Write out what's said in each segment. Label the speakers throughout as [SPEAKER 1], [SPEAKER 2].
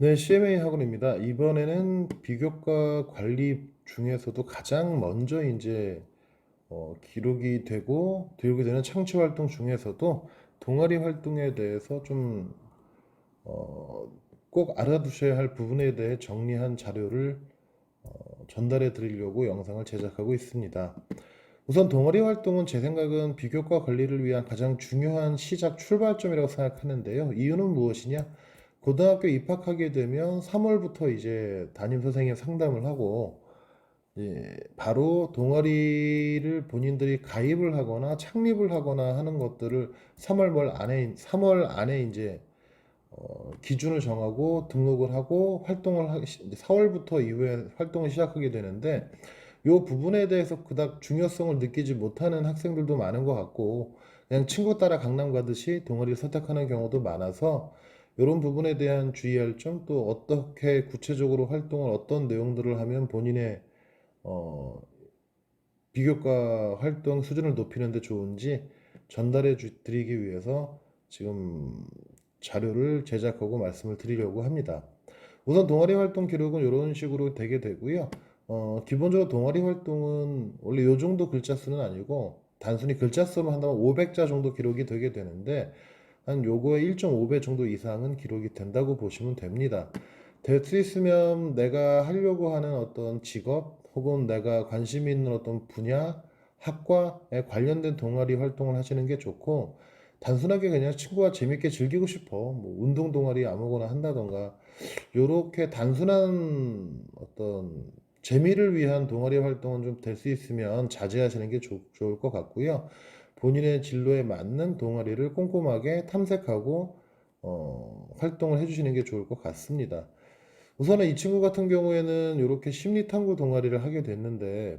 [SPEAKER 1] 네, CMA 학원입니다. 이번에는 비교과 관리 중에서도 가장 먼저 이제 기록이 되고 기록이 되는 창치 활동 중에서도 동아리 활동에 대해서 좀 꼭 알아두셔야 할 부분에 대해 정리한 자료를 전달해 드리려고 영상을 제작하고 있습니다. 우선 동아리 활동은 제 생각은 비교과 관리를 위한 가장 중요한 시작 출발점이라고 생각하는데요. 이유는 무엇이냐? 고등학교 입학하게 되면 3월부터 이제 담임 선생님 상담을 하고 바로 동아리를 본인들이 가입을 하거나 창립을 하거나 하는 것들을 3월 안에 이제 기준을 정하고 등록을 하고 4월부터 이후에 활동을 시작하게 되는데 이 부분에 대해서 그닥 중요성을 느끼지 못하는 학생들도 많은 것 같고 그냥 친구 따라 강남 가듯이 동아리를 선택하는 경우도 많아서 이런 부분에 대한 주의할 점, 또 어떻게 구체적으로 활동을 어떤 내용들을 하면 본인의 어, 비교과 활동 수준을 높이는 데 좋은지 드리기 위해서 지금 자료를 제작하고 말씀을 드리려고 합니다. 우선 동아리 활동 기록은 이런 식으로 되게 되고요. 기본적으로 동아리 활동은 원래 요 정도 글자 수는 아니고 단순히 글자 수로 한다면 500자 정도 기록이 되게 되는데 한 요거의 1.5배 정도 이상은 기록이 된다고 보시면 됩니다. 될 수 있으면 내가 하려고 하는 어떤 직업 혹은 내가 관심 있는 어떤 분야, 학과에 관련된 동아리 활동을 하시는 게 좋고 단순하게 그냥 친구와 재밌게 즐기고 싶어. 뭐 운동 동아리 아무거나 한다던가 요렇게 단순한 어떤 재미를 위한 동아리 활동은 좀 될 수 있으면 자제하시는 게 좋을 것 같고요. 본인의 진로에 맞는 동아리를 꼼꼼하게 탐색하고 활동을 해주시는 게 좋을 것 같습니다. 우선은 이 친구 같은 경우에는 이렇게 심리탐구 동아리를 하게 됐는데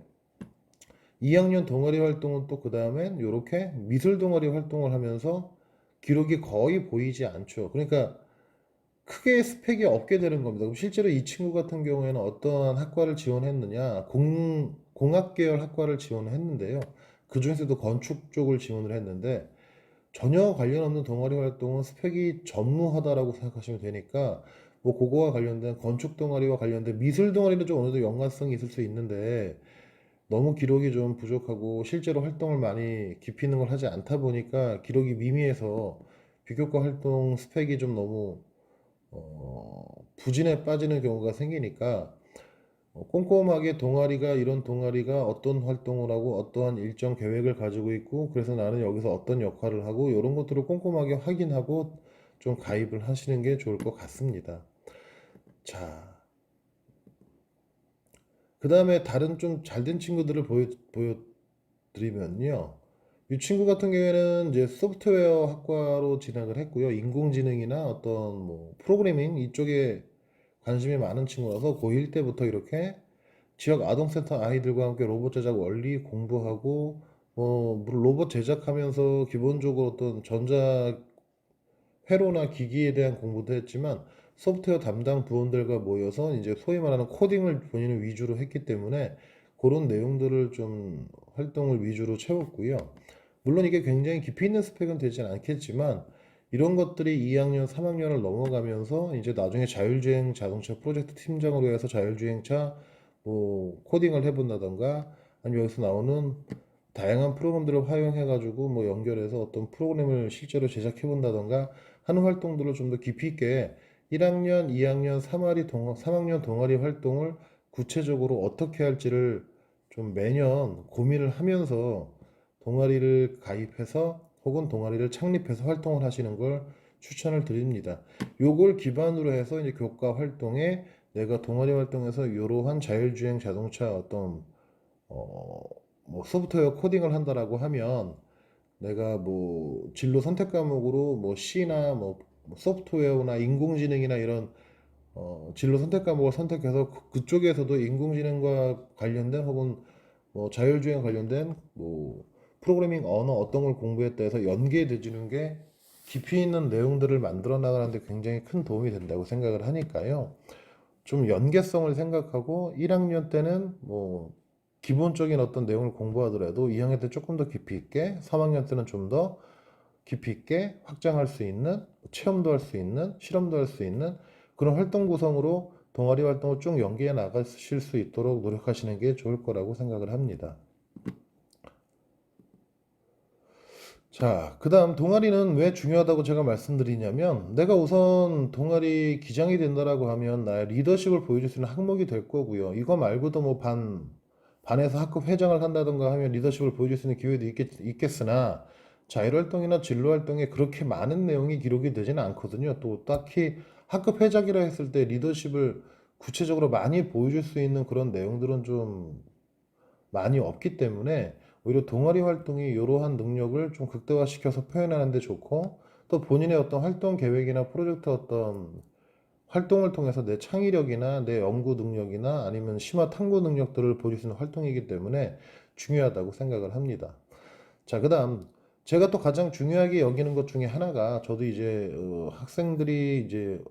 [SPEAKER 1] 2학년 동아리 활동은 또 그 다음엔 이렇게 미술 동아리 활동을 하면서 기록이 거의 보이지 않죠. 그러니까 크게 스펙이 없게 되는 겁니다. 그럼 실제로 이 친구 같은 경우에는 어떠한 학과를 지원했느냐? 공학 계열 학과를 지원했는데요. 그 중에서도 건축 쪽을 지원을 했는데 전혀 관련 없는 동아리 활동은 스펙이 전무하다라고 생각하시면 되니까 뭐 그거와 관련된 건축 동아리와 관련된 미술 동아리는 좀 어느 정도 연관성이 있을 수 있는데 너무 기록이 좀 부족하고 실제로 활동을 많이 깊이 있는 걸 하지 않다 보니까 기록이 미미해서 비교과 활동 스펙이 좀 너무 부진에 빠지는 경우가 생기니까 꼼꼼하게 이런 동아리가 어떤 활동을 하고 어떠한 일정 계획을 가지고 있고 그래서 나는 여기서 어떤 역할을 하고 이런 것들을 꼼꼼하게 확인하고 좀 가입을 하시는 게 좋을 것 같습니다. 자, 그 다음에 다른 좀 잘된 친구들을 보여드리면요. 이 친구 같은 경우에는 이제 소프트웨어 학과로 진학을 했고요. 인공지능이나 어떤 뭐 프로그래밍 이쪽에 관심이 많은 친구라서 고1 때부터 이렇게 지역 아동센터 아이들과 함께 로봇 제작 원리 공부하고 물론 로봇 제작하면서 기본적으로 어떤 전자 회로나 기기에 대한 공부도 했지만 소프트웨어 담당 부원들과 모여서 이제 소위 말하는 코딩을 본인은 위주로 했기 때문에 그런 내용들을 좀 활동을 위주로 채웠고요. 물론 이게 굉장히 깊이 있는 스펙은 되진 않겠지만 이런 것들이 2학년, 3학년을 넘어가면서 이제 나중에 자율주행 자동차 프로젝트 팀장으로 해서 자율주행차 뭐 코딩을 해본다던가 아니면 여기서 나오는 다양한 프로그램들을 활용해가지고 뭐 연결해서 어떤 프로그램을 실제로 제작해본다던가 하는 활동들을 좀 더 깊이 있게 1학년, 2학년, 3학년 동아리 활동을 구체적으로 어떻게 할지를 좀 매년 고민을 하면서 동아리를 가입해서 혹은 동아리를 창립해서 활동을 하시는 걸 추천을 드립니다. 요걸 기반으로 해서 이제 교과 활동에 내가 동아리 활동에서 이러한 자율주행 자동차 어떤 어, 뭐 소프트웨어 코딩을 한다라고 하면 내가 뭐 진로 선택 과목으로 뭐 C나 뭐 소프트웨어나 인공지능이나 이런 진로 선택 과목을 선택해서 그쪽에서도 인공지능과 관련된 혹은 뭐 자율주행 관련된 뭐 프로그래밍 언어 어떤 걸 공부했다 해서 연계되지는 게 깊이 있는 내용들을 만들어 나가는데 굉장히 큰 도움이 된다고 생각을 하니까요. 좀 연계성을 생각하고 1학년 때는 뭐 기본적인 어떤 내용을 공부하더라도 2학년 때 조금 더 깊이 있게, 3학년 때는 좀 더 깊이 있게 확장할 수 있는, 체험도 할 수 있는, 실험도 할 수 있는 그런 활동 구성으로 동아리 활동을 쭉 연계해 나가실 수 있도록 노력하시는 게 좋을 거라고 생각을 합니다. 자, 그 다음 동아리는 왜 중요하다고 제가 말씀드리냐면 내가 우선 동아리 기장이 된다라고 하면 나의 리더십을 보여줄 수 있는 항목이 될 거고요. 이거 말고도 뭐 반에서 학급 회장을 한다던가 하면 리더십을 보여줄 수 있는 기회도 있겠으나 자율활동이나 진로활동에 그렇게 많은 내용이 기록이 되지는 않거든요. 또 딱히 학급 회장이라 했을 때 리더십을 구체적으로 많이 보여줄 수 있는 그런 내용들은 좀 많이 없기 때문에 오히려 동아리 활동이 이러한 능력을 좀 극대화시켜서 표현하는 데 좋고 또 본인의 어떤 활동 계획이나 프로젝트 어떤 활동을 통해서 내 창의력이나 내 연구 능력이나 아니면 심화 탐구 능력들을 보여줄 수 있는 활동이기 때문에 중요하다고 생각을 합니다. 자, 그다음 제가 또 가장 중요하게 여기는 것 중에 하나가 저도 이제 학생들이 이제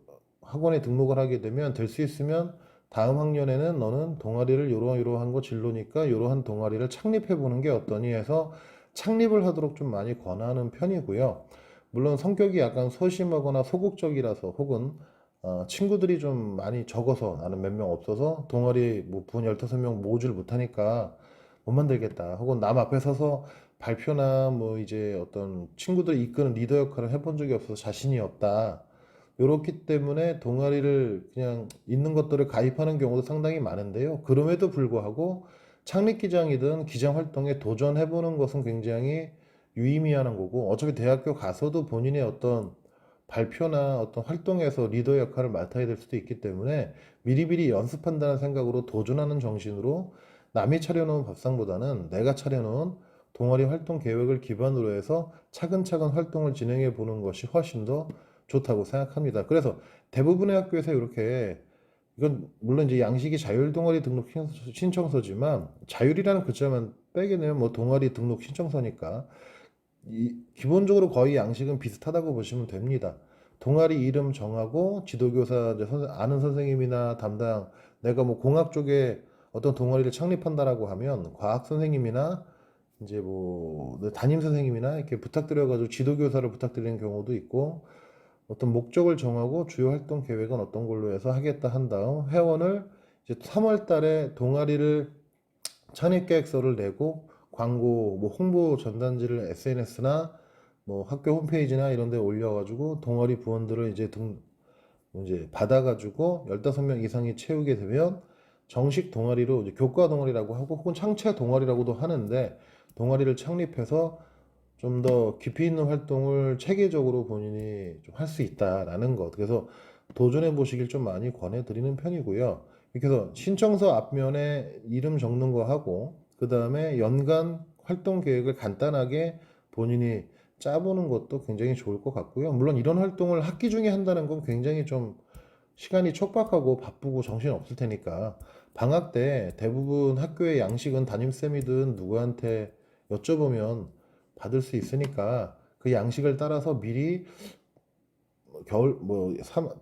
[SPEAKER 1] 학원에 등록을 하게 되면 될 수 있으면 다음 학년에는 너는 동아리를 요러한 거 진로니까 요러한 동아리를 창립해 보는 게 어떠니 해서 창립을 하도록 좀 많이 권하는 편이고요. 물론 성격이 약간 소심하거나 소극적이라서 혹은 친구들이 좀 많이 적어서 나는 몇 명 없어서 동아리 뭐 분 15명 모으질 못하니까 못 만들겠다. 혹은 남 앞에 서서 발표나 뭐 이제 어떤 친구들 이끄는 리더 역할을 해본 적이 없어서 자신이 없다. 요렇기 때문에 동아리를 그냥 있는 것들을 가입하는 경우도 상당히 많은데요. 그럼에도 불구하고 창립기장이든 기장 활동에 도전해보는 것은 굉장히 유의미한 거고 어차피 대학교 가서도 본인의 어떤 발표나 어떤 활동에서 리더 역할을 맡아야 될 수도 있기 때문에 미리미리 연습한다는 생각으로 도전하는 정신으로 남이 차려놓은 밥상보다는 내가 차려놓은 동아리 활동 계획을 기반으로 해서 차근차근 활동을 진행해 보는 것이 훨씬 더 좋다고 생각합니다. 그래서 대부분의 학교에서 이렇게 이건 물론 이제 양식이 자율 동아리 등록 신청서지만 자율이라는 글자만 빼게 되면 뭐 동아리 등록 신청서니까 기본적으로 거의 양식은 비슷하다고 보시면 됩니다. 동아리 이름 정하고 지도교사 이제 아는 선생님이나 담당 내가 뭐 공학 쪽에 어떤 동아리를 창립한다라고 하면 과학 선생님이나 이제 뭐 담임 선생님이나 이렇게 부탁드려가지고 지도교사를 부탁드리는 경우도 있고 어떤 목적을 정하고 주요 활동 계획은 어떤 걸로 해서 하겠다 한 다음 회원을 이제 3월 달에 동아리를 창립 계획서를 내고 광고 뭐 홍보 전단지를 SNS나 뭐 학교 홈페이지나 이런 데 올려가지고 동아리 부원들을 이제 받아가지고 15명 이상이 채우게 되면 정식 동아리로 이제 교과 동아리라고 하고 혹은 창체 동아리라고도 하는데 동아리를 창립해서 좀 더 깊이 있는 활동을 체계적으로 본인이 좀 할 수 있다라는 것. 그래서 도전해 보시길 좀 많이 권해 드리는 편이고요. 이렇게 해서 신청서 앞면에 이름 적는 거 하고, 그 다음에 연간 활동 계획을 간단하게 본인이 짜보는 것도 굉장히 좋을 것 같고요. 물론 이런 활동을 학기 중에 한다는 건 굉장히 좀 시간이 촉박하고 바쁘고 정신 없을 테니까 방학 때 대부분 학교의 양식은 담임쌤이든 누구한테 여쭤보면 받을 수 있으니까 그 양식을 따라서 미리 겨울 뭐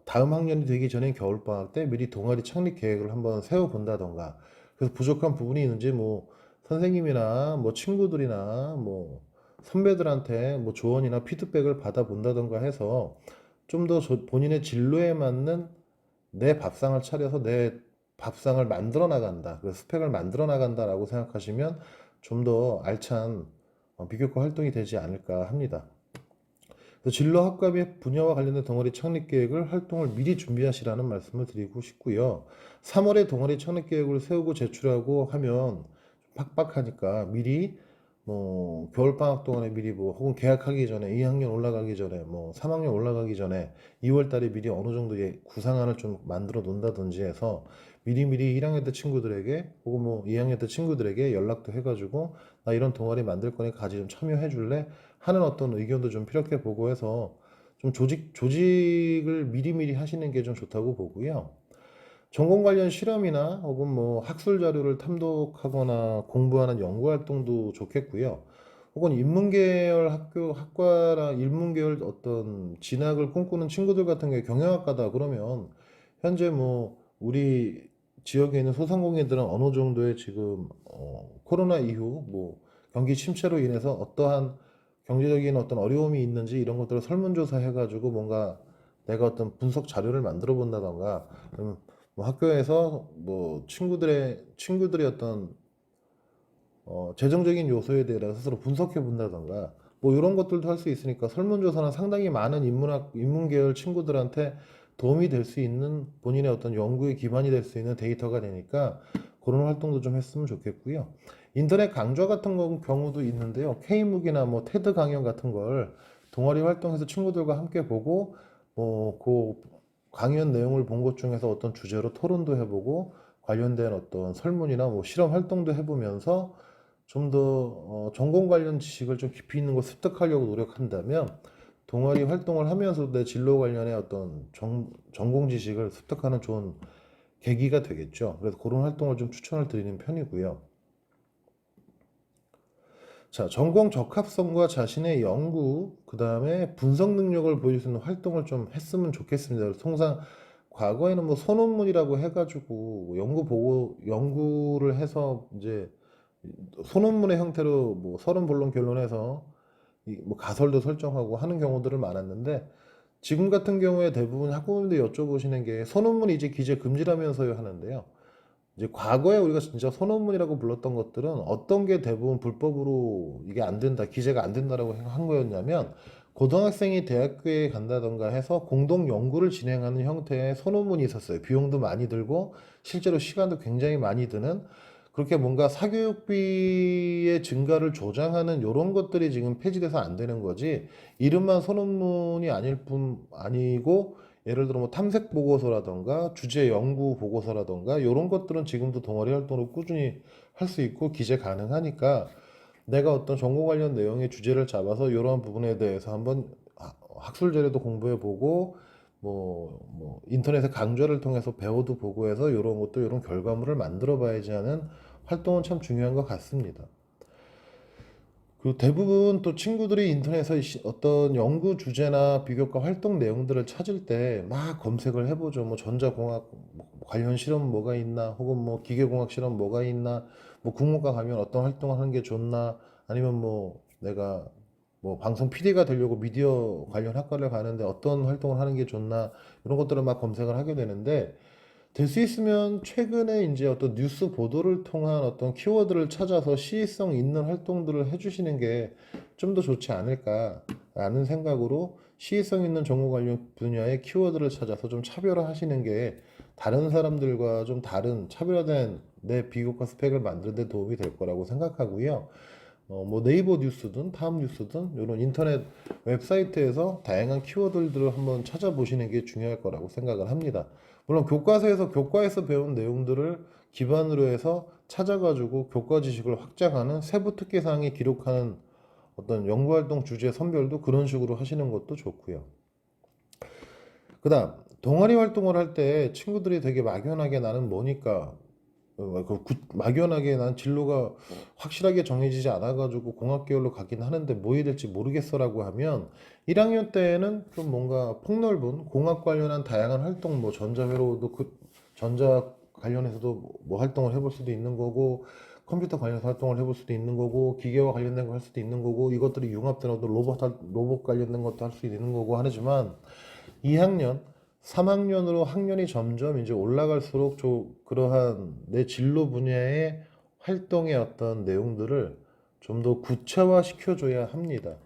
[SPEAKER 1] 다음 학년이 되기 전에 겨울방학 때 미리 동아리 창립 계획을 한번 세워 본다던가 그래서 부족한 부분이 있는지 뭐 선생님이나 뭐 친구들이나 뭐 선배들한테 뭐 조언이나 피드백을 받아 본다던가 해서 좀 더 본인의 진로에 맞는 내 밥상을 차려서 내 밥상을 만들어 나간다. 그 스펙을 만들어 나간다라고 생각하시면 좀 더 알찬 비교과 활동이 되지 않을까 합니다. 그래서 진로 학과 및 분야와 관련된 동아리 창립 계획을 활동을 미리 준비하시라는 말씀을 드리고 싶고요. 3월에 동아리 창립 계획을 세우고 제출하고 하면 팍팍하니까 미리 뭐 겨울방학 동안에 미리 뭐 혹은 개학하기 전에 2학년 올라가기 전에 뭐 3학년 올라가기 전에 2월 달에 미리 어느 정도의 구상안을 좀 만들어 놓는다든지 해서 미리미리 1학년 때 친구들에게 혹은 뭐 2학년 때 친구들에게 연락도 해가지고 나 이런 동아리 만들 거니까 같이 좀 참여해 줄래? 하는 어떤 의견도 좀 피력해 보고 해서 좀 조직을 미리미리 하시는 게 좀 좋다고 보고요. 전공 관련 실험이나 혹은 뭐 학술 자료를 탐독하거나 공부하는 연구 활동도 좋겠고요. 혹은 인문계열 학과나 인문계열 어떤 진학을 꿈꾸는 친구들 같은 경우에 경영학과다 그러면 현재 뭐 우리 지역에 있는 소상공인들은 어느 정도의 지금 코로나 이후 뭐 경기 침체로 인해서 어떠한 경제적인 어떤 어려움이 있는지 이런 것들을 설문조사 해가지고 뭔가 내가 어떤 분석 자료를 만들어 본다던가, 뭐 학교에서 뭐 친구들의 어떤 재정적인 요소에 대해서 스스로 분석해 본다던가, 뭐 이런 것들도 할 수 있으니까 설문조사는 상당히 많은 인문계열 친구들한테 도움이 될 수 있는, 본인의 어떤 연구의 기반이 될 수 있는 데이터가 되니까 그런 활동도 좀 했으면 좋겠고요. 인터넷 강좌 같은 경우도 있는데요. K묵이나 뭐 테드 강연 같은 걸 동아리 활동해서 친구들과 함께 보고, 그 강연 내용을 본 것 중에서 어떤 주제로 토론도 해보고, 관련된 어떤 설문이나 뭐 실험 활동도 해보면서 좀 더 전공 관련 지식을 좀 깊이 있는 거 습득하려고 노력한다면, 동아리 활동을 하면서 내 진로 관련의 어떤 전공 지식을 습득하는 좋은 계기가 되겠죠. 그래서 그런 활동을 좀 추천을 드리는 편이고요. 자, 전공 적합성과 자신의 연구, 그 다음에 분석 능력을 보여줄 수 있는 활동을 좀 했으면 좋겠습니다. 그래서 통상 과거에는 뭐 소논문이라고 해가지고 연구를 해서 이제 소논문의 형태로 뭐 서론 본론 결론해서 뭐 가설도 설정하고 하는 경우들을 많았는데, 지금 같은 경우에 대부분 학부모님들 여쭤보시는 게 소논문이 이제 기재 금지라면서요 하는데요. 이제 과거에 우리가 진짜 소논문이라고 불렀던 것들은 어떤 게 대부분 불법으로 이게 안 된다, 기재가 안 된다라고 한 거였냐면, 고등학생이 대학교에 간다던가 해서 공동 연구를 진행하는 형태의 소논문이 있었어요. 비용도 많이 들고 실제로 시간도 굉장히 많이 드는, 그렇게 뭔가 사교육비의 증가를 조장하는 이런 것들이 지금 폐지돼서 안 되는 거지. 이름만 소논문이 아닐 뿐 아니고, 예를 들어 뭐 탐색 보고서라던가 주제 연구 보고서라던가 이런 것들은 지금도 동아리 활동으로 꾸준히 할 수 있고 기재 가능하니까, 내가 어떤 전공 관련 내용의 주제를 잡아서 이러한 부분에 대해서 한번 학술 자료도 공부해 보고, 뭐 인터넷에 강좌를 통해서 배워도 보고 해서 이런 것도 이런 결과물을 만들어 봐야지 하는 활동은 참 중요한 것 같습니다. 그 대부분 또 친구들이 인터넷에서 어떤 연구 주제나 비교과 활동 내용들을 찾을 때 막 검색을 해보죠. 뭐 전자공학 뭐 관련 실험 뭐가 있나, 혹은 뭐 기계공학 실험 뭐가 있나, 뭐 국문과 가면 어떤 활동을 하는 게 좋나, 아니면 뭐 내가 뭐 방송 PD가 되려고 미디어 관련 학과를 가는데 어떤 활동을 하는 게 좋나, 이런 것들을 막 검색을 하게 되는데, 될 수 있으면 최근에 이제 어떤 뉴스 보도를 통한 어떤 키워드를 찾아서 시의성 있는 활동들을 해주시는 게 좀 더 좋지 않을까라는 생각으로, 시의성 있는 정보 관련 분야의 키워드를 찾아서 좀 차별화하시는 게 다른 사람들과 좀 다른 차별화된 내 비교과 스펙을 만드는 데 도움이 될 거라고 생각하고요. 뭐 네이버 뉴스든 다음 뉴스든 이런 인터넷 웹사이트에서 다양한 키워드들을 한번 찾아보시는 게 중요할 거라고 생각을 합니다. 물론 교과에서 배운 내용들을 기반으로 해서 찾아가지고 교과 지식을 확장하는 세부 특기 사항에 기록하는 어떤 연구활동 주제 선별도 그런 식으로 하시는 것도 좋고요. 그다음 동아리 활동을 할 때 친구들이 되게 막연하게 나는 뭐니까, 막연하게 난 진로가 확실하게 정해지지 않아가지고 공학 계열로 가긴 하는데 뭐 해야 될지 모르겠어라고 하면, 1학년 때에는 좀 뭔가 폭넓은 공학 관련한 다양한 활동, 뭐 전자회로도 전자 관련해서도 뭐 활동을 해볼 수도 있는 거고, 컴퓨터 관련해서 활동을 해볼 수도 있는 거고, 기계와 관련된 거 할 수도 있는 거고, 이것들이 융합되어도 로봇 관련된 것도 할 수 있는 거고 하지만, 2학년, 3학년으로 학년이 점점 이제 올라갈수록 그러한 내 진로 분야의 활동의 어떤 내용들을 좀 더 구체화 시켜줘야 합니다.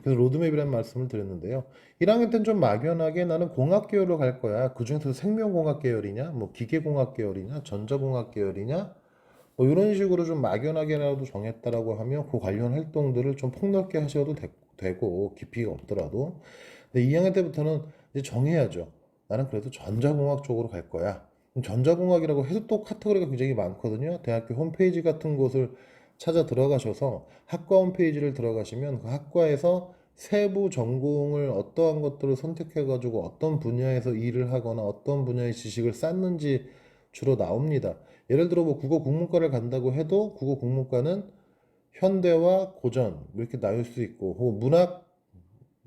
[SPEAKER 1] 그래서 로드맵이라는 말씀을 드렸는데요. 1학년 때는 좀 막연하게 나는 공학 계열로 갈 거야. 그중에서 생명공학 계열이냐, 뭐 기계공학 계열이냐, 전자공학 계열이냐, 뭐 이런 식으로 좀 막연하게라도 정했다라고 하면 그 관련 활동들을 좀 폭넓게 하셔도 되고, 깊이가 없더라도. 근데 2학년 때부터는 이제 정해야죠. 나는 그래도 전자공학 쪽으로 갈 거야. 그럼 전자공학이라고 해도 또 카테고리가 굉장히 많거든요. 대학교 홈페이지 같은 곳을 찾아 들어가셔서 학과 홈페이지를 들어가시면 그 학과에서 세부 전공을 어떠한 것들을 선택해 가지고 어떤 분야에서 일을 하거나 어떤 분야의 지식을 쌓는지 주로 나옵니다. 예를 들어 뭐 국어 국문과를 간다고 해도 국어 국문과는 현대와 고전 뭐 이렇게 나눌 수 있고, 혹은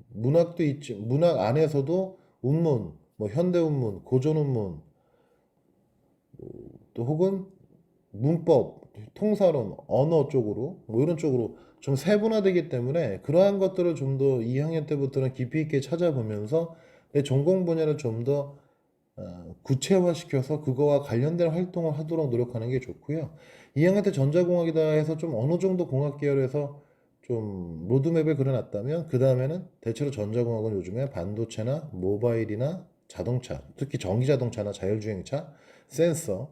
[SPEAKER 1] 문학도 있지. 문학 안에서도 운문, 뭐 현대운문, 고전운문, 또 혹은 문법, 통사론, 언어 쪽으로 뭐 이런 쪽으로 좀 세분화되기 때문에, 그러한 것들을 좀 더 2학년 때부터는 깊이 있게 찾아보면서 내 전공 분야를 좀 더 구체화시켜서 그거와 관련된 활동을 하도록 노력하는 게 좋고요. 2학년 때 전자공학이다 해서 좀 어느 정도 공학 계열에서 좀 로드맵을 그려놨다면 그 다음에는 대체로 전자공학은 요즘에 반도체나 모바일이나 자동차, 특히 전기자동차나 자율주행차, 센서,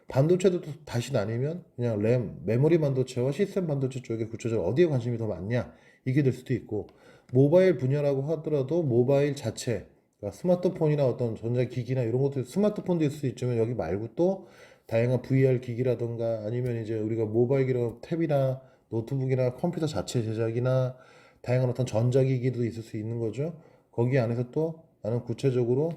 [SPEAKER 1] 반도체도 또 다시 나뉘면 그냥 램, 메모리 반도체와 시스템 반도체 쪽에 구체적으로 어디에 관심이 더 많냐 이게 될 수도 있고 모바일 분야라고 하더라도 모바일 자체 그러니까 스마트폰이나 어떤 전자기기나 이런 것도 스마트폰도 있을 수 있지만 여기 말고 또 다양한 VR 기기라던가 아니면 이제 우리가 모바일 기로 탭이나 노트북이나 컴퓨터 자체 제작이나 다양한 어떤 전자기기도 있을 수 있는 거죠. 거기 안에서 또 나는 구체적으로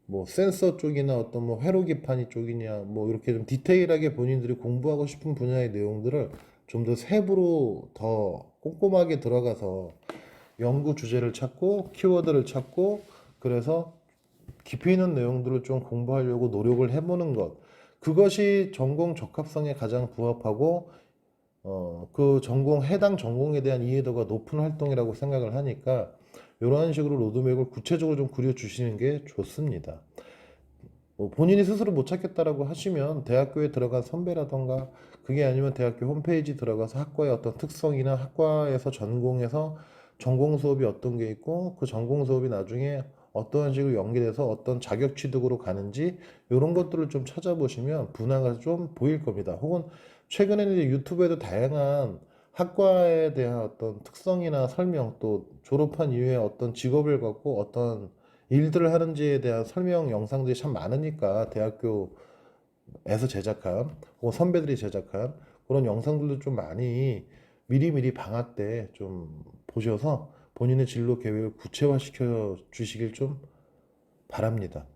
[SPEAKER 1] 뭐 센서 쪽이나 어떤 뭐 회로 기판이 쪽이냐 뭐 이렇게 좀 디테일하게 본인들이 공부하고 싶은 분야의 내용들을 좀 더 세부로 더 꼼꼼하게 들어가서 연구 주제를 찾고 키워드를 찾고 그래서 깊이 있는 내용들을 좀 공부하려고 노력을 해보는 것 그것이 전공 적합성에 가장 부합하고 그 전공 해당 전공에 대한 이해도가 높은 활동이라고 생각을 하니까 이러한 식으로 로드맵을 구체적으로 좀 그려주시는 게 좋습니다. 뭐 본인이 스스로 못 찾겠다라고 하시면 대학교에 들어간 선배라던가 그게 아니면 대학교 홈페이지 들어가서 학과의 어떤 특성이나 학과에서 전공에서 전공 수업이 어떤 게 있고 그 전공 수업이 나중에 어떤 식으로 연계돼서 어떤 자격 취득으로 가는지 이런 것들을 좀 찾아보시면 분야가 좀 보일 겁니다. 혹은 최근에는 이제 유튜브에도 다양한 학과에 대한 어떤 특성이나 설명 또 졸업한 이후에 어떤 직업을 갖고 어떤 일들을 하는지에 대한 설명 영상들이 참 많으니까 대학교에서 제작한 혹은 선배들이 제작한 그런 영상들도 좀 많이 미리미리 방학 때 좀 보셔서 본인의 진로 계획을 구체화시켜 주시길 좀 바랍니다.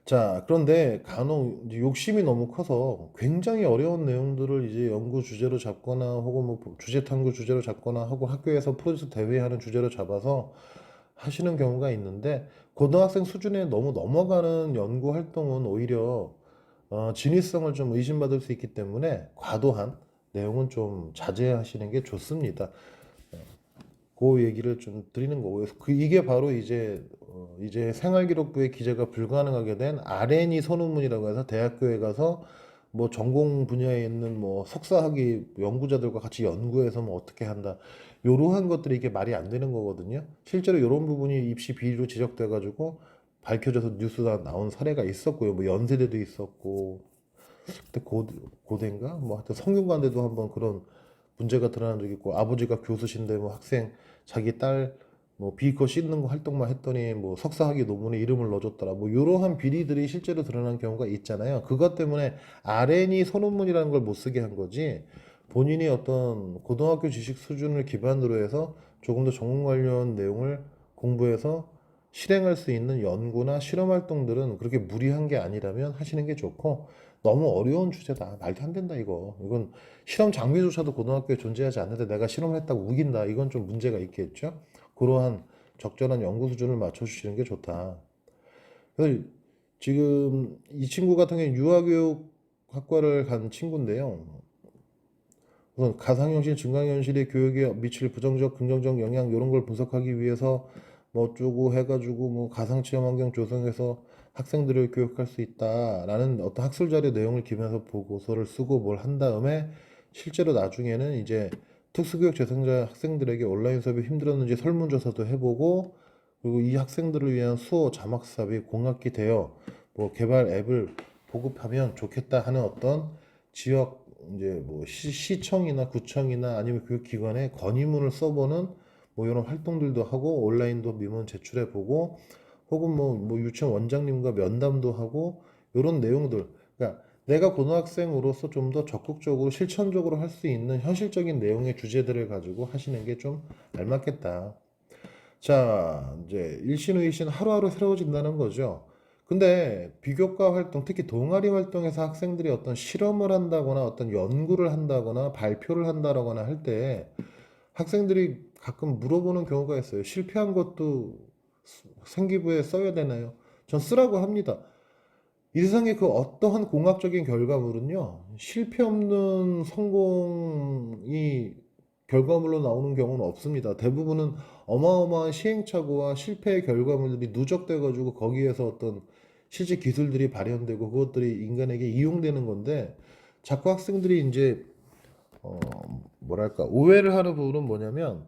[SPEAKER 1] 자, 그런데 간혹 이제 욕심이 너무 커서 굉장히 어려운 내용들을 이제 연구 주제로 잡거나 혹은 뭐 주제 탐구 주제로 잡거나 하고 학교에서 프로젝트 대회하는 주제로 잡아서 하시는 경우가 있는데 고등학생 수준에 너무 넘어가는 연구 활동은 오히려 진위성을 좀 의심받을 수 있기 때문에 과도한 내용은 좀 자제하시는 게 좋습니다. 그 얘기를 좀 드리는 거고요. 이게 바로 이제 생활기록부의 기재가 불가능하게 된 R&E 선언문이라고 해서 대학교에 가서 뭐 전공 분야에 있는 뭐 석사학위 연구자들과 같이 연구해서 뭐 어떻게 한다. 요러한 것들이 이게 말이 안 되는 거거든요. 실제로 이런 부분이 입시 비리로 지적돼 가지고 밝혀져서 뉴스가 나온 사례가 있었고요. 뭐 연세대도 있었고 그때 고대인가? 뭐 하여튼 성균관대도 한번 그런 문제가 드러난 적이 있고 아버지가 교수신데 뭐 학생 자기 딸 뭐 비위커 씻는 거 활동만 했더니 뭐 석사학위 논문에 이름을 넣어줬더라 뭐 이러한 비리들이 실제로 드러난 경우가 있잖아요. 그것 때문에 R&E 소논문이라는 걸 못 쓰게 한 거지 본인이 어떤 고등학교 지식 수준을 기반으로 해서 조금 더 전공 관련 내용을 공부해서 실행할 수 있는 연구나 실험 활동들은 그렇게 무리한 게 아니라면 하시는 게 좋고 너무 어려운 주제다. 말도 안 된다, 이거. 이건 실험 장비조차도 고등학교에 존재하지 않는데 내가 실험을 했다고 우긴다. 이건 좀 문제가 있겠죠? 그러한 적절한 연구 수준을 맞춰주시는 게 좋다. 그래서 지금 이 친구 같은 경우는 유아교육 학과를 간 친구인데요. 우선 가상현실, 증강현실이 교육에 미칠 부정적, 긍정적 영향 이런 걸 분석하기 위해서 뭐 어쩌고 해가지고 뭐 가상체험 환경 조성해서 학생들을 교육할 수 있다라는 어떤 학술 자료 내용을 기반해서 보고서를 쓰고 뭘 한 다음에 실제로 나중에는 이제 특수교육 재생자 학생들에게 온라인 수업이 힘들었는지 설문조사도 해보고 그리고 이 학생들을 위한 수어 자막 수업이 공학기 되어 뭐 개발 앱을 보급하면 좋겠다 하는 어떤 지역 이제 뭐 시청이나 구청이나 아니면 교육기관에 건의문을 써보는 뭐 이런 활동들도 하고 온라인도 민원 제출해 보고 혹은 뭐 유치원 원장님과 면담도 하고 이런 내용들 그러니까 내가 고등학생으로서 좀 더 적극적으로 실천적으로 할 수 있는 현실적인 내용의 주제들을 가지고 하시는 게 좀 알맞겠다. 자, 이제 일신 후일신 하루하루 새로워진다는 거죠. 근데 비교과 활동, 특히 동아리 활동에서 학생들이 어떤 실험을 한다거나 어떤 연구를 한다거나 발표를 한다거나 할 때 학생들이 가끔 물어보는 경우가 있어요. 실패한 것도 생기부에 써야 되나요? 전 쓰라고 합니다. 이 세상에 그 어떠한 공학적인 결과물은요, 실패 없는 성공이 결과물로 나오는 경우는 없습니다. 대부분은 어마어마한 시행착오와 실패의 결과물들이 누적돼 가지고 거기에서 어떤 실제 기술들이 발현되고 그것들이 인간에게 이용되는 건데, 자꾸 학생들이 이제 어 뭐랄까 오해를 하는 부분은 뭐냐면,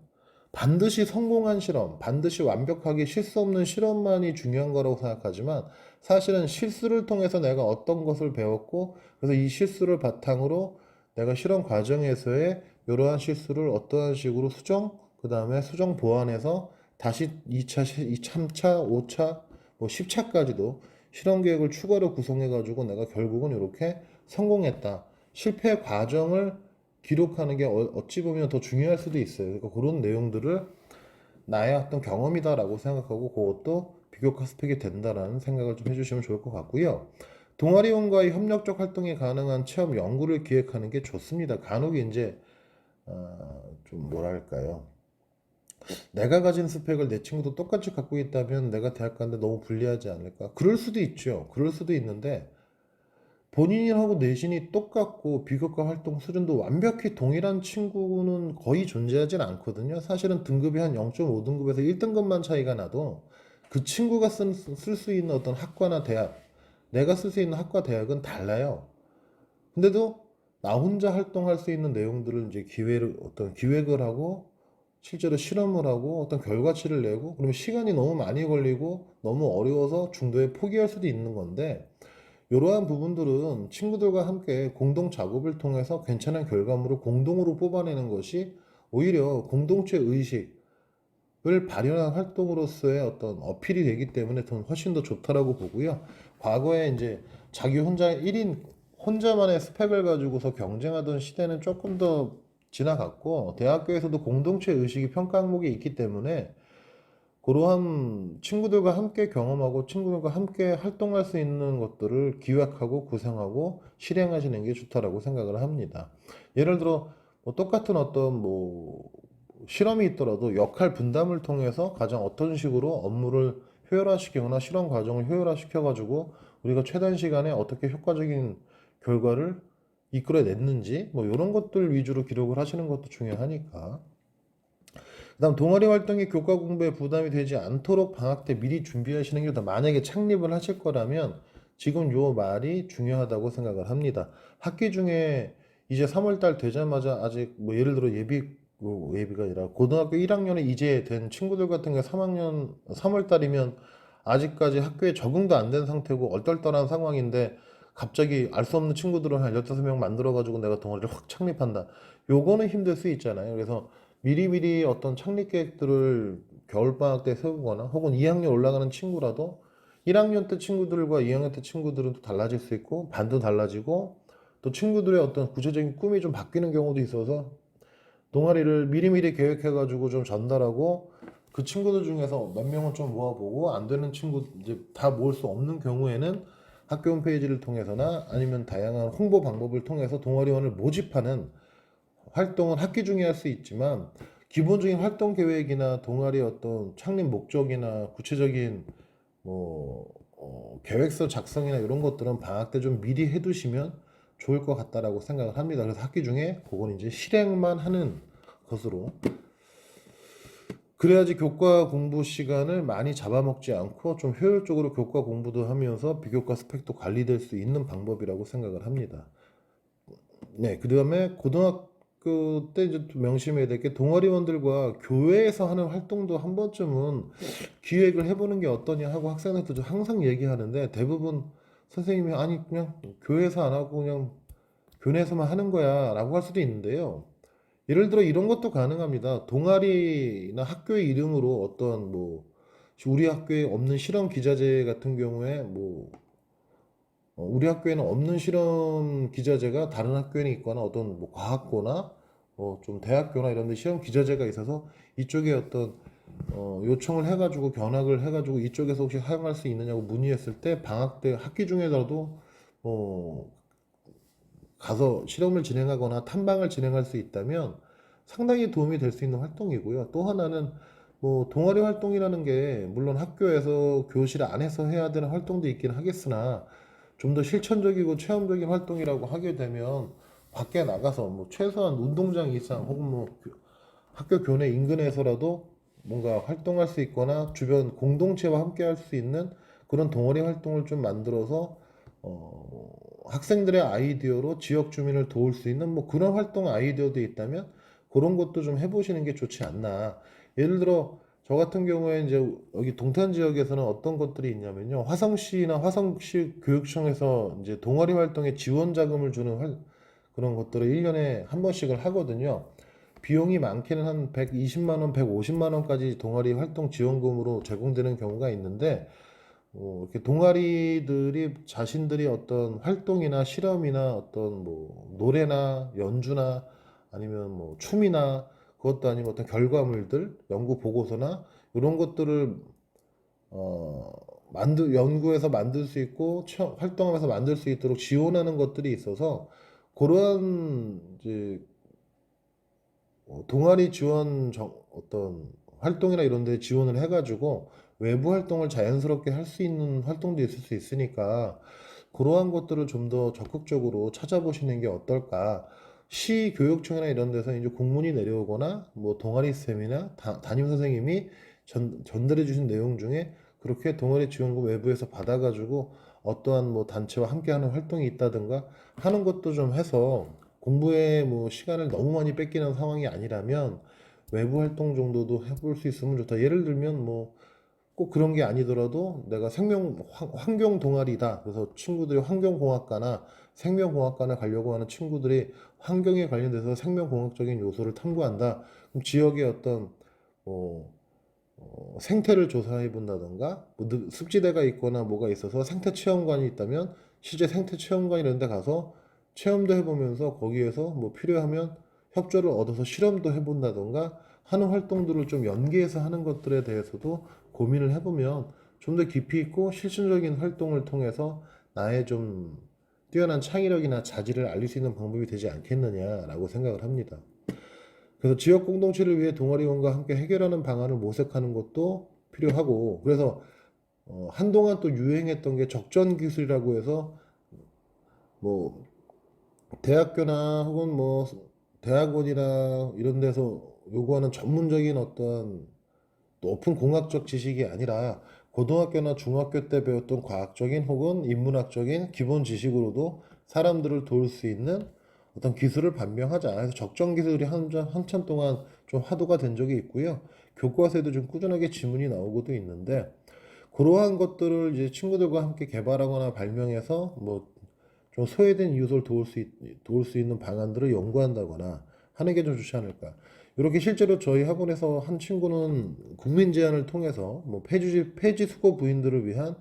[SPEAKER 1] 반드시 성공한 실험, 반드시 완벽하게 실수 없는 실험만이 중요한 거라고 생각하지만, 사실은 실수를 통해서 내가 어떤 것을 배웠고, 그래서 이 실수를 바탕으로 내가 실험 과정에서의 이러한 실수를 어떠한 식으로 수정, 그 다음에 수정 보완해서 다시 2차, 3차, 5차, 뭐 10차까지도 실험 계획을 추가로 구성해 가지고 내가 결국은 이렇게 성공했다. 실패 과정을 기록하는 게 어찌 보면 더 중요할 수도 있어요. 그러니까 그런 내용들을 나의 어떤 경험이다라고 생각하고 그것도 비교과 스펙이 된다라는 생각을 좀 해주시면 좋을 것 같고요. 동아리원과의 협력적 활동이 가능한 체험 연구를 기획하는 게 좋습니다. 간혹 이제 좀 뭐랄까요, 내가 가진 스펙을 내 친구도 똑같이 갖고 있다면 내가 대학 가는데 너무 불리하지 않을까? 그럴 수도 있죠. 그럴 수도 있는데, 본인하고 내신이 똑같고 비교과 활동 수준도 완벽히 동일한 친구는 거의 존재하진 않거든요. 사실은 등급이 한 0.5등급에서 1등급만 차이가 나도 그 친구가 쓸 수 있는 어떤 학과나 대학, 내가 쓸 수 있는 학과 대학은 달라요. 근데도 나 혼자 활동할 수 있는 내용들을 이제 어떤 기획을 하고 실제로 실험을 하고 어떤 결과치를 내고, 그러면 시간이 너무 많이 걸리고 너무 어려워서 중도에 포기할 수도 있는 건데, 이러한 부분들은 친구들과 함께 공동 작업을 통해서 괜찮은 결과물을 공동으로 뽑아내는 것이 오히려 공동체 의식을 발현한 활동으로서의 어떤 어필이 되기 때문에 더 훨씬 더 좋다라고 보고요. 과거에 이제 자기 혼자 1인 혼자만의 스펙을 가지고서 경쟁하던 시대는 조금 더 지나갔고, 대학교에서도 공동체 의식이 평가 항목이 있기 때문에 그러한 친구들과 함께 경험하고 친구들과 함께 활동할 수 있는 것들을 기획하고 구상하고 실행하시는 게 좋다라고 생각을 합니다. 예를 들어 뭐 똑같은 어떤 뭐 실험이 있더라도 역할 분담을 통해서 가장 어떤 식으로 업무를 효율화시키거나 실험 과정을 효율화시켜 가지고 우리가 최단 시간에 어떻게 효과적인 결과를 이끌어냈는지, 뭐 이런 것들 위주로 기록을 하시는 것도 중요하니까. 그다음 동아리 활동이 교과 공부에 부담이 되지 않도록 방학 때 미리 준비하시는 게 좋다. 만약에 창립을 하실 거라면 지금 요 말이 중요하다고 생각을 합니다. 학기 중에 이제 3월 달 되자마자 아직 뭐 예를 들어 예비가 아니라 고등학교 1학년에 이제 된 친구들 같은 경우 3학년 3월 달이면 아직까지 학교에 적응도 안 된 상태고 얼떨떨한 상황인데, 갑자기 알 수 없는 친구들을 한 15명 만들어 가지고 내가 동아리를 확 창립한다. 요거는 힘들 수 있잖아요. 그래서 미리미리 어떤 창립 계획들을 겨울방학 때 세우거나, 혹은 2학년 올라가는 친구라도 1학년 때 친구들과 2학년 때 친구들은 또 달라질 수 있고, 반도 달라지고, 또 친구들의 어떤 구체적인 꿈이 좀 바뀌는 경우도 있어서 동아리를 미리미리 계획해가지고 좀 전달하고, 그 친구들 중에서 몇 명은 좀 모아보고, 안 되는 친구 이제 다 모을 수 없는 경우에는 학교 홈페이지를 통해서나 아니면 다양한 홍보 방법을 통해서 동아리원을 모집하는 활동은 학기 중에 할 수 있지만, 기본적인 활동 계획이나 동아리 어떤 창립 목적이나 구체적인 뭐 계획서 작성이나 이런 것들은 방학 때 좀 미리 해두시면 좋을 것 같다라고 생각을 합니다. 그래서 학기 중에 그건 이제 실행만 하는 것으로, 그래야지 교과 공부 시간을 많이 잡아먹지 않고 좀 효율적으로 교과 공부도 하면서 비교과 스펙도 관리될 수 있는 방법이라고 생각을 합니다. 네, 그 다음에 고등학교 때 이제 좀 명심해야 될 게, 동아리원들과 교회에서 하는 활동도 한 번쯤은 기획을 해보는 게 어떠냐 하고 학생들도 항상 얘기하는데, 대부분 선생님이 아니 그냥 교회에서 안 하고 그냥 교내에서만 하는 거야 라고 할 수도 있는데요. 예를 들어 이런 것도 가능합니다. 동아리나 학교의 이름으로 어떤 뭐 우리 학교에 없는 실험 기자재 같은 경우에 뭐 우리 학교에는 없는 실험 기자재가 다른 학교에 있거나 어떤 뭐 과학고나 뭐 좀 대학교나 이런 데 실험 기자재가 있어서 이쪽에 어떤 요청을 해가지고 견학을 해가지고 이쪽에서 혹시 사용할 수 있느냐고 문의했을 때 방학 때 학기 중에라도 뭐 가서 실험을 진행하거나 탐방을 진행할 수 있다면 상당히 도움이 될 수 있는 활동이고요. 또 하나는 뭐 동아리 활동이라는 게 물론 학교에서 교실 안에서 해야 되는 활동도 있긴 하겠으나, 좀 더 실천적이고 체험적인 활동이라고 하게 되면 밖에 나가서 뭐 최소한 운동장 이상, 혹은 뭐 학교 교내 인근에서라도 뭔가 활동할 수 있거나 주변 공동체와 함께 할 수 있는 그런 동아리 활동을 좀 만들어서 학생들의 아이디어로 지역 주민을 도울 수 있는 뭐 그런 활동 아이디어도 있다면 그런 것도 좀 해보시는 게 좋지 않나. 예를 들어 저 같은 경우에 이제 여기 동탄 지역에서는 어떤 것들이 있냐면요. 화성시나 화성시 교육청에서 이제 동아리 활동에 지원 자금을 주는 그런 것들을 1년에 한 번씩을 하거든요. 비용이 많게는 한 120만 원, 150만 원까지 동아리 활동 지원금으로 제공되는 경우가 있는데 이렇게 동아리들이 자신들이 어떤 활동이나 실험이나 어떤 뭐 노래나 연주나 아니면 뭐 춤이나 그것도 아니고 어떤 결과물들, 연구 보고서나 이런 것들을 어, 연구해서 만들 수 있고 활동하면서 만들 수 있도록 지원하는 것들이 있어서 그러한 이제 동아리 지원 어떤 활동이나 이런 데 지원을 해가지고 외부 활동을 자연스럽게 할 수 있는 활동도 있을 수 있으니까 그러한 것들을 좀 더 적극적으로 찾아보시는 게 어떨까. 시 교육청이나 이런 데서 이제 공문이 내려오거나 뭐 동아리 쌤이나 담임 선생님이 전달해 주신 내용 중에 그렇게 동아리 지원금 외부에서 받아가지고 어떠한 뭐 단체와 함께하는 활동이 있다든가 하는 것도 좀 해서 공부에 뭐 시간을 너무 많이 뺏기는 상황이 아니라면 외부 활동 정도도 해볼 수 있으면 좋다. 예를 들면 뭐 꼭 그런 게 아니더라도 내가 환경 동아리다. 그래서 친구들이 환경공학과나 생명공학과나 가려고 하는 친구들이 환경에 관련돼서 생명공학적인 요소를 탐구한다. 그럼 지역의 어떤 뭐 생태를 조사해 본다던가 뭐 습지대가 있거나 뭐가 있어서 생태 체험관이 있다면 실제 생태 체험관 이런 데 가서 체험도 해보면서 거기에서 뭐 필요하면 협조를 얻어서 실험도 해본다던가 하는 활동들을 좀 연계해서 하는 것들에 대해서도 고민을 해보면 좀 더 깊이 있고 실천적인 활동을 통해서 나의 좀 뛰어난 창의력이나 자질을 알릴 수 있는 방법이 되지 않겠느냐라고 생각을 합니다. 그래서 지역 공동체를 위해 동아리원과 함께 해결하는 방안을 모색하는 것도 필요하고, 그래서 한동안 또 유행했던 게 적전 기술이라고 해서 뭐 대학교나 혹은 뭐 대학원이나 이런 데서 요구하는 전문적인 어떤 높은 공학적 지식이 아니라 고등학교나 중학교 때 배웠던 과학적인 혹은 인문학적인 기본 지식으로도 사람들을 도울 수 있는 어떤 기술을 반영하자. 그래서 적정 기술이 한참 동안 좀 화두가 된 적이 있고요. 교과서에도 좀 꾸준하게 지문이 나오고도 있는데 그러한 것들을 이제 친구들과 함께 개발하거나 발명해서 뭐 좀 소외된 이웃을 도울 수 있는 방안들을 연구한다거나 하는 게 좀 좋지 않을까. 이렇게 실제로 저희 학원에서 한 친구는 국민 제안을 통해서 뭐 폐지 수거 부인들을 위한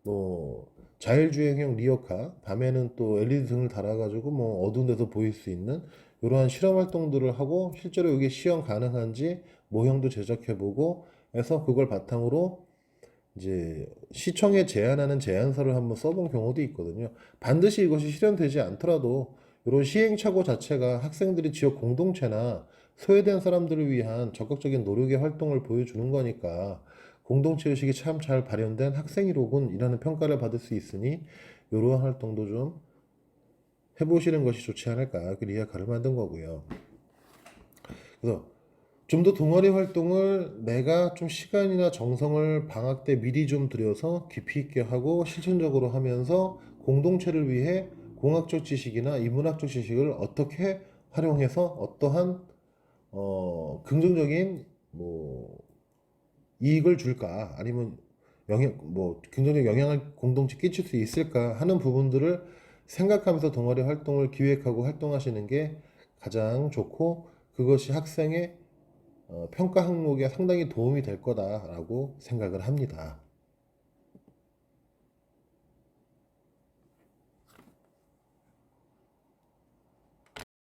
[SPEAKER 1] 뭐 자율주행형 리어카, 밤에는 또 LED 등을 달아가지고 뭐 어두운 데서 보일 수 있는 이러한 실험 활동들을 하고 실제로 이게 시험 가능한지 모형도 제작해보고 해서 그걸 바탕으로 이제 시청에 제안하는 제안서를 한번 써본 경우도 있거든요. 반드시 이것이 실현되지 않더라도 이런 시행착오 자체가 학생들이 지역 공동체나 소외된 사람들을 위한 적극적인 노력의 활동을 보여주는 거니까 공동체 의식이 참 잘 발현된 학생이로군이라는 평가를 받을 수 있으니 이러한 활동도 좀 해보시는 것이 좋지 않을까. 그 리아카를 만든 거고요. 그래서 좀 더 동아리 활동을 내가 좀 시간이나 정성을 방학 때 미리 좀 들여서 깊이 있게 하고 실천적으로 하면서 공동체를 위해 공학적 지식이나 인문학적 지식을 어떻게 활용해서 어떠한 긍정적인 뭐 이익을 줄까 아니면 긍정적 영향을 공동체 끼칠 수 있을까 하는 부분들을 생각하면서 동아리 활동을 기획하고 활동하시는 게 가장 좋고 그것이 학생의 평가 항목에 상당히 도움이 될 거다라고 생각을 합니다.